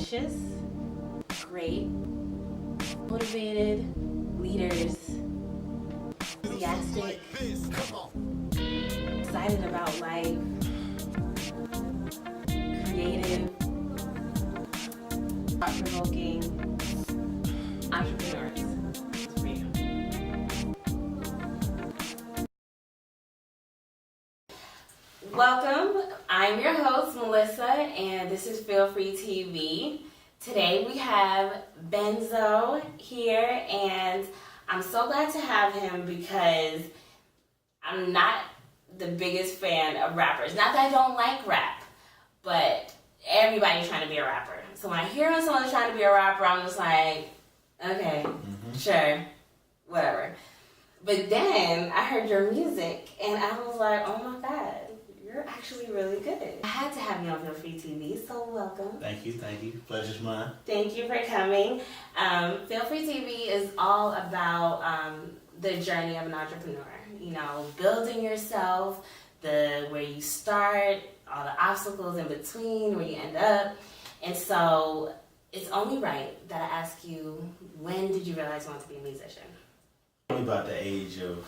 ambitious, great, motivated leaders, enthusiastic, excited about life, creative, thought-provoking entrepreneurs. It's for you. Welcome. I'm your host, Melissa, and this is Feel Free TV. Today we have Benzo here, and I'm so glad to have him because I'm not the biggest fan of rappers. Not that I don't like rap, but everybody's trying to be a rapper. So when I hear someone's trying to be a rapper, I'm just like, okay, sure, whatever. But then I heard your music, and I was like, oh my God, you're actually really good. I had to have you on Feel Free TV, so welcome. Thank you. Pleasure's mine. Thank you for coming. Feel Free TV is all about the journey of an entrepreneur. You know, building yourself, where you start, all the obstacles in between, where you end up. And so it's only right that I ask you, when did you realize you wanted to be a musician? Probably about the age of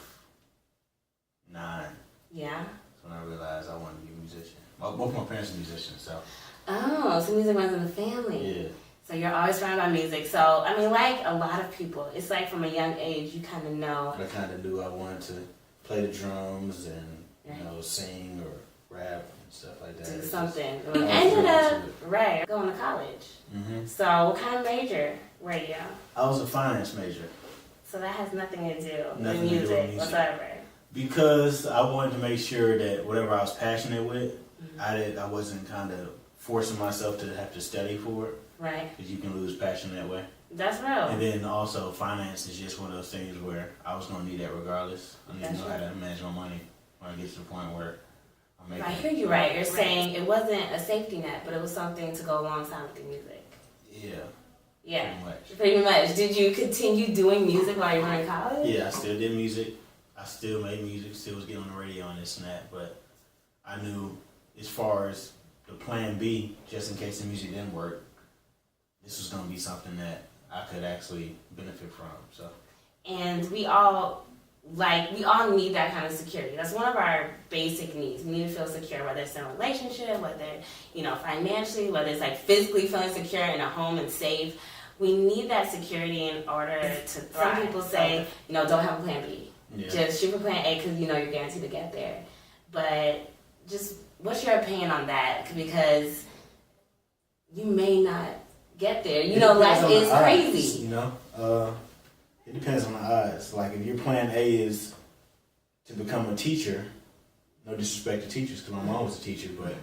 9. Yeah? That's when I realized I wanted to be a musician. Both my parents are musicians, so. Oh, so music runs in the family. Yeah. So you're always surrounded by music. So, I mean, like a lot of people, it's like from a young age, you kind of know. I kind of knew I wanted to play the drums and, you know, sing or rap and stuff like that. Do something. You ended up, going to college. Mm-hmm. So what kind of major were you? I was a finance major. So that has nothing to do Nothing with to do with music music. whatsoever. Because I wanted to make sure that whatever I was passionate with, I wasn't kind of forcing myself to have to study for it. Right. Because you can lose passion that way. That's real. And then also finance is just one of those things where I was going to need that regardless. I need to know how to manage my money when I get to the point where I'm making I hear you right. You're saying it wasn't a safety net, but it was something to go alongside with the music. Yeah. Yeah. Pretty much. Pretty much. Did you continue doing music while you were in college? Yeah, I still did music. I still made music, still was getting on the radio and this and that, but I knew as far as the plan B, just in case the music didn't work, this was going to be something that I could actually benefit from. So, and we all need that kind of security. That's one of our basic needs. We need to feel secure, whether it's in a relationship, whether, you know, financially, whether it's like physically feeling secure in a home and safe. We need that security in order to thrive. Some people say, you know, don't have a plan B. Yeah. Just shoot for plan A because you know you're guaranteed to get there. But just what's your opinion on that? Because you may not get there. You know, life is crazy. You know, it depends on the odds. Like if your plan A is to become a teacher, no disrespect to teachers because my mom was a teacher, but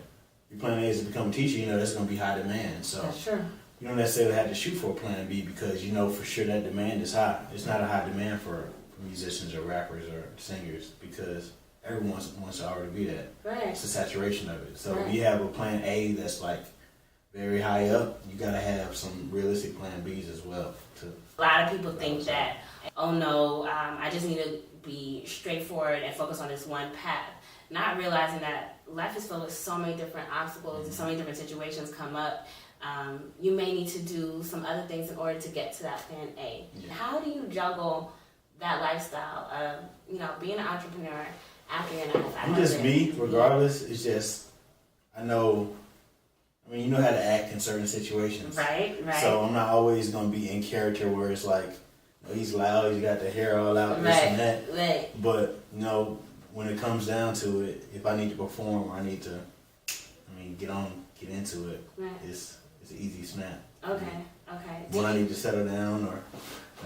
your plan A is to become a teacher, you know that's going to be high demand. So that's true. You don't necessarily have to shoot for a plan B because you know for sure that demand is high. It's not a high demand for musicians or rappers or singers because everyone wants to already be that. Right. It's a saturation of it. So if you have a plan A that's like very high up, you gotta have some realistic plan Bs as well. A lot of people think that, oh no, I just need to be straightforward and focus on this one path. Not realizing that life is filled with so many different obstacles and so many different situations come up. You may need to do some other things in order to get to that plan A. Yeah. How do you juggle that lifestyle of, you know, being an entrepreneur after you're not I'm just me, regardless. It's just, I mean, you know how to act in certain situations. Right. So I'm not always going to be in character where it's like, you know, he's loud, he's got the hair all out, this and that. Right. But, you know, when it comes down to it, if I need to perform or I need to, get into it, it's an easy snap. Okay. When I need to settle down or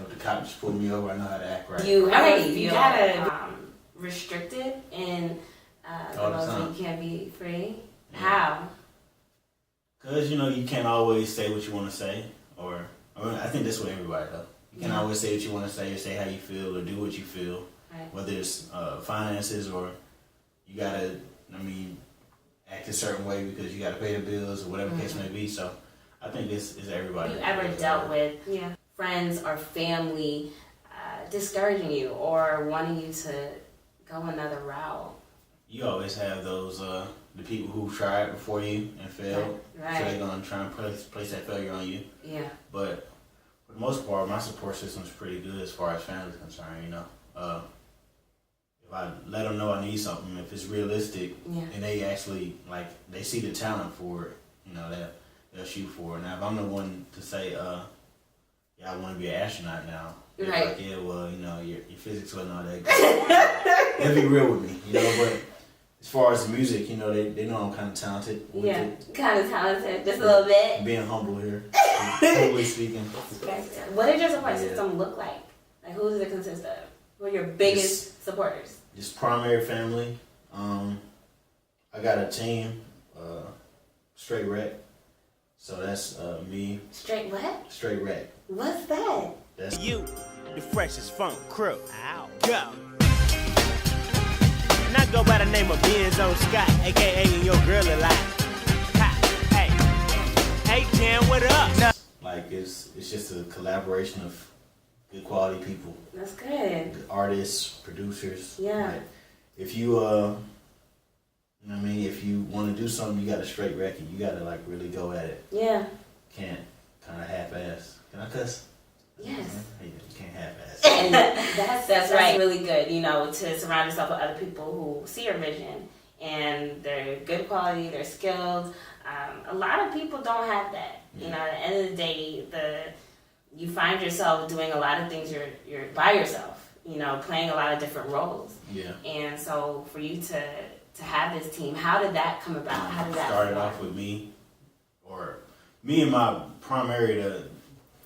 if the cops pull me over, I know how to act right. You gotta restricted in the laws that you can't be free. Yeah. How? Because, you know, you can't always say what you want to say. I think that's with everybody, though. You can't always say what you want to say or say how you feel or do what you feel. Right. Whether it's finances or you got to, act a certain way because you got to pay the bills or whatever the case may be. So I think this is everybody. Have you ever dealt with friends or family discouraging you or wanting you to go another route? You always have those the people who tried before you and failed. Right. So they're gonna try and place that failure on you. Yeah. But for the most part, my support system is pretty good as far as family's concerned. You know, if I let them know I need something, if it's realistic, and they actually they see the talent for it, you know, that they'll shoot for it. Now, if I'm the one to say, yeah, I want to be an astronaut now. Right. Like, yeah, well, you know, your physics wasn't all that good. They'll be real with me, you know. But as far as the music, you know, they know I'm kind of talented. Yeah, kind of talented, just a little bit. Being humble here, humbly speaking. What did your support system look like? Like, who does it consist of? Who are your biggest supporters? Just primary family. I got a team, Straight Rec. So that's me. Straight what? Straight Rec. What's that? That's you, the freshest funk crew. Ow. Go. And I go by the name of Benzo Scott, aka your girl alive. Hey, Jan, what up? Like it's just a collaboration of good quality people. That's good. Artists, producers. Yeah. Like, if you you know what I mean, if you want to do something, you got to straight record. You got to like really go at it. Yeah. Can't kind of half-ass. Can I cuss? Yes. You can't half-ass. And that's right. Really good, you know, to surround yourself with other people who see your vision and they're good quality, they're skilled. A lot of people don't have that. You know, at the end of the day, you find yourself doing a lot of things you're by yourself. You know, playing a lot of different roles. Yeah. And so for you to have this team, how did that come about? How did that started off with me and my primary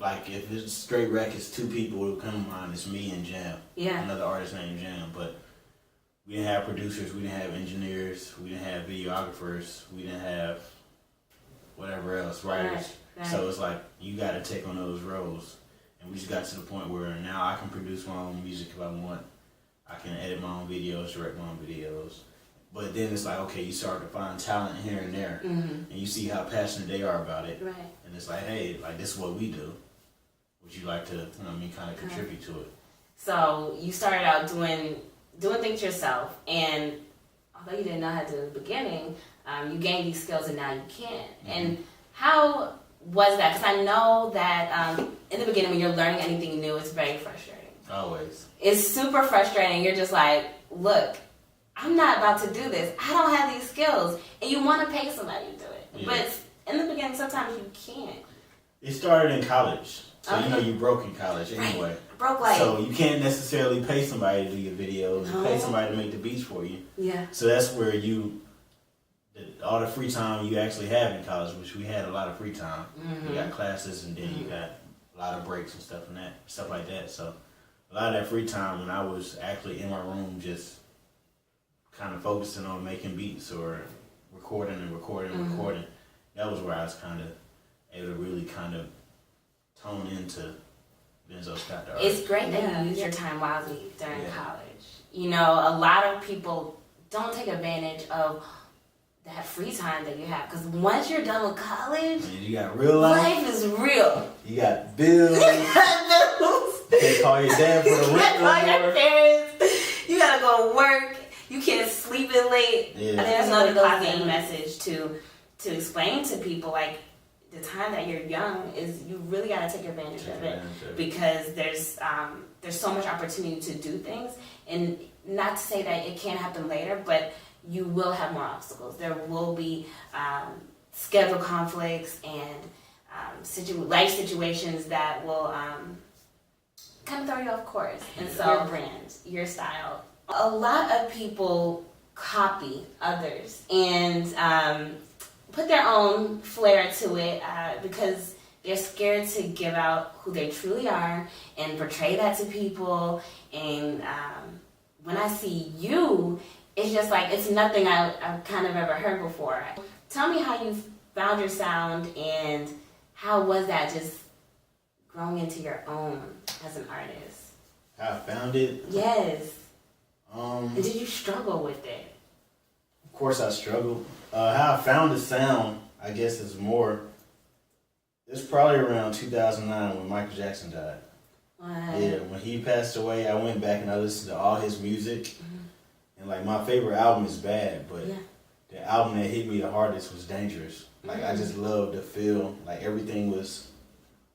like if it's Straight Rec, it's two people who come to mind. It's me and Jam. Yeah. Another artist named Jam. But we didn't have producers, we didn't have engineers, we didn't have videographers, we didn't have whatever else, writers. Right. So it's like you got to take on those roles. And we just got to the point where now I can produce my own music if I want. I can edit my own videos, direct my own videos. But then it's like, okay, you start to find talent here and there, and you see how passionate they are about it. Right. And it's like, hey, like this is what we do. Would you like to, you know what I mean, kind of contribute to it? So you started out doing things yourself, and although you didn't know how to do it in the beginning, you gained these skills and now you can. And how was that? Because I know that in the beginning when you're learning anything new, it's very frustrating. Always. It's super frustrating. You're just like, look, I'm not about to do this. I don't have these skills. And you want to pay somebody to do it. Yeah. But in the beginning, sometimes you can't. It started in college. So you know you broke in college anyway. Right. Broke like. So you can't necessarily pay somebody to do your videos, pay somebody to make the beats for you. Yeah. So that's where all the free time you actually have in college, which we had a lot of free time. You got classes and then you got a lot of breaks and stuff like that. So a lot of that free time when I was actually in my room just kind of focusing on making beats or recording, that was where I was kind of able to really kind of tone into Benzo Scott. It's great that you use your time wisely during college. You know, a lot of people don't take advantage of that free time that you have, because once you're done with college, you got real life. Life is real. You got bills. You got bills. You can't call your dad for the rent. You can't call your parents. You gotta go work. You can't sleep in late. Yeah. I think that's another classic message to explain to people, like, the time that you're young is you really got to take advantage of it, because there's so much opportunity to do things, and not to say that it can't happen later, but you will have more obstacles. There will be schedule conflicts and life situations that will kind of throw you off course. And so your brand, your style. A lot of people copy others and put their own flair to it because they're scared to give out who they truly are and portray that to people. And when I see you, it's just like, it's nothing I've kind of ever heard before. Tell me how you found your sound and how was that just growing into your own as an artist? How I found it? Yes. And did you struggle with it? Of course I struggled. How I found the sound, I guess, is more, it's probably around 2009 when Michael Jackson died. What? Yeah, when he passed away, I went back and I listened to all his music. And like my favorite album is Bad, but the album that hit me the hardest was Dangerous. Like, I just loved the feel. Like, everything was,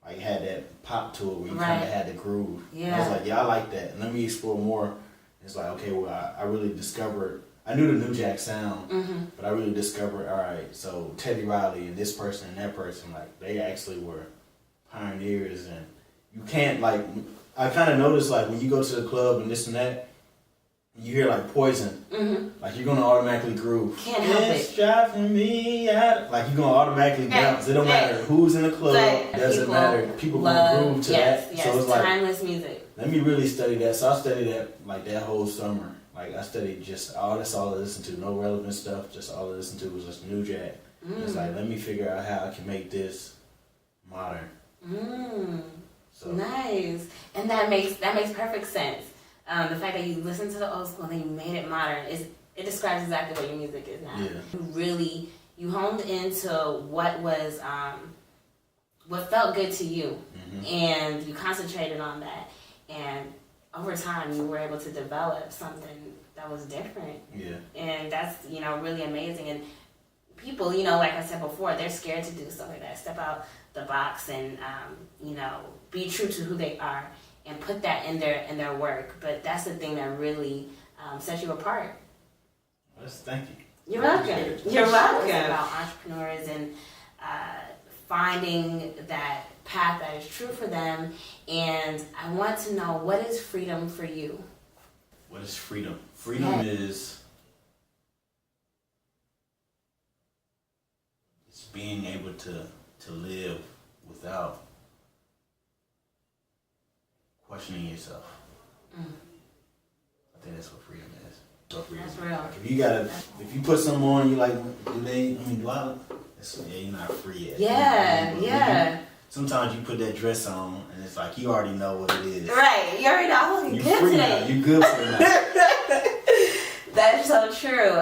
like, had that pop to it where you kind of had the groove. Yeah. I was like, yeah, I like that. And let me explore more. It's like, okay, well, I really discovered, I knew the New Jack sound, but I really discovered, all right, so Teddy Riley and this person and that person, like, they actually were pioneers. And you can't, like, I kind of noticed, like, when you go to the club and this and that, you hear, like, Poison, like, you're going to automatically groove. Can't help it. It's driving me out. Like, you're going to automatically bounce. It don't matter who's in the club. Doesn't matter. People going to groove to that. Yes, so it's like, timeless music. Let me really study that. So I studied that, like, that whole summer. Like, I studied just that's all I listened to. No relevant stuff. Just all I listened to was just New Jack. It's like, let me figure out how I can make this modern. So. Nice. And that makes perfect sense. The fact that you listened to the old school and then you made it modern, it describes exactly what your music is now. Yeah. You honed into what was, what felt good to you, and you concentrated on that. And over time, you were able to develop something that was different. Yeah. And that's, really amazing. And people, like I said before, they're scared to do stuff like that. Step out the box and, be true to who they are and put that in their work. But that's the thing that really sets you apart. Thank you. You're welcome. You're welcome. It's about entrepreneurs and finding that path that is true for them. And I want to know, what is freedom for you? What is freedom? Freedom is being able to live without questioning yourself. I think that's what freedom is. That's real. Like, if you put something on, you like, you're not free yet. Yeah. Sometimes you put that dress on, and it's like you already know what it is. Right. You already know. I'm looking good today. You good for it now. That's so true.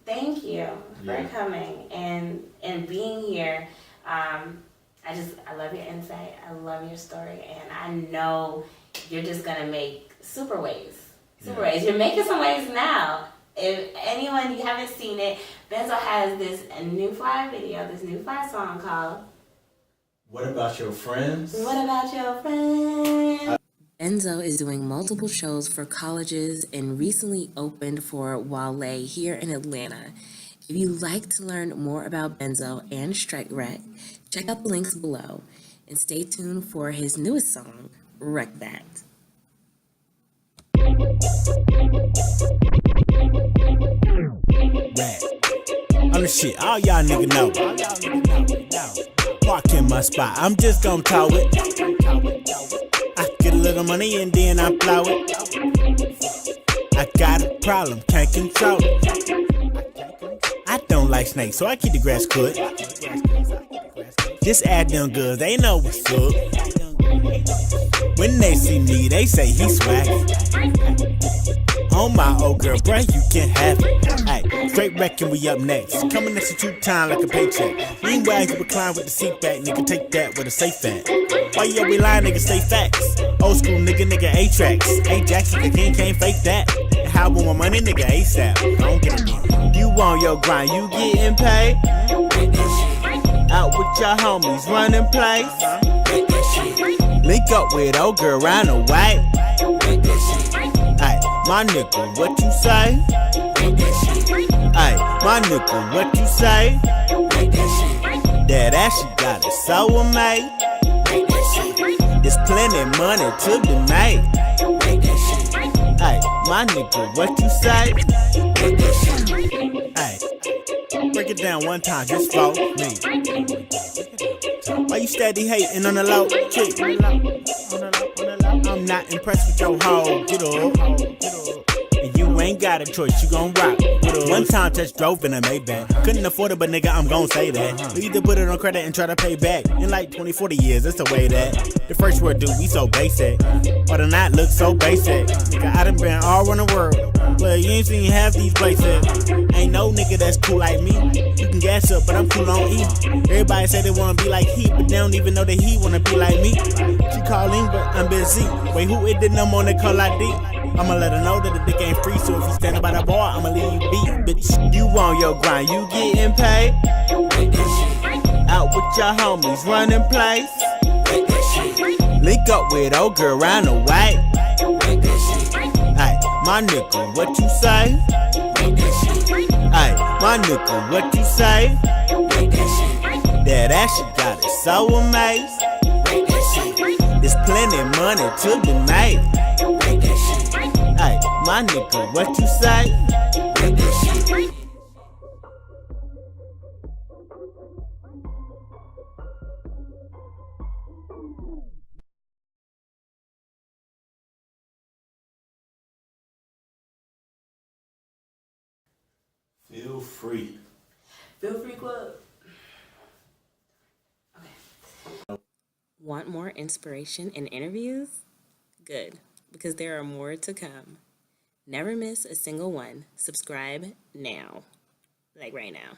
Thank you for coming and being here. I love your insight. I love your story, and I know you're just gonna make super waves. You're making some waves now. If anyone, you haven't seen it, Benzo has this new fly video, this new fly song called What About Your Friends? What About Your Friends? Benzo is doing multiple shows for colleges and recently opened for Wale here in Atlanta. If you'd like to learn more about Benzo and Strike Wreck, check out the links below and stay tuned for his newest song, Wreck That. I'm the shit, all y'all niggas know. Park in my spot, I'm just gon' tow it. I get a little money and then I blow it. I got a problem, can't control it. I don't like snakes, so I keep the grass cut. Just add them goods, they know what's up. When they see me, they say he swag. On my old girl, bruh, you can have it. Ayy, straight wrecking, we up next. Coming at you 2 times like a paycheck. Meanwhile, you recline with the seat back, nigga, take that with a safe at. Why you always lying, nigga, stay facts. Old school nigga, A-tracks. A-Jackson, the king can't fake that. And how I want my money, nigga, ASAP. Don't get it. You on your grind, you getting paid. Out with your homies, running plays. Link up with old girl round the way. Ay, my nigga, what you say? Ay, my nigga, what you say? That ass she got it so amazing. There's plenty money to be made. Ay, my nigga, what you say? Ay, break it down one time just for me. Why you steady hating on the low? I'm not impressed with your hoe. Get up. And you ain't got a choice, you gon' rock. One time test drove in a Maybach. Couldn't afford it, but nigga, I'm gon' say that. We either put it on credit and try to pay back. In like 20, 40 years, that's the way that the first word do, we so basic. Or the night look so basic. Nigga, I done been all around the world. Well, you ain't seen half these places. Ain't no nigga that's cool like me. You can gas up, but I'm cool on E. Everybody say they wanna be like he, but they don't even know that he wanna be like me. She calling, but I'm busy. Wait, who it did no more than call ID? I'ma let her know that the dick ain't free, so if you standing by the bar, I'ma leave you beat, bitch. You on your grind, you getting paid. Out with your homies, running plays. Link up with old girl round the way. Ay, my nigga, what you say? Ay, my nigga, what you say? That ass you got it so amazed. There's plenty money to be made. Ay, my nigga, what you say? Feel free. Feel Free Club. Okay. Want more inspiration and interviews? Good, because there are more to come. Never miss a single one. Subscribe now. Like right now.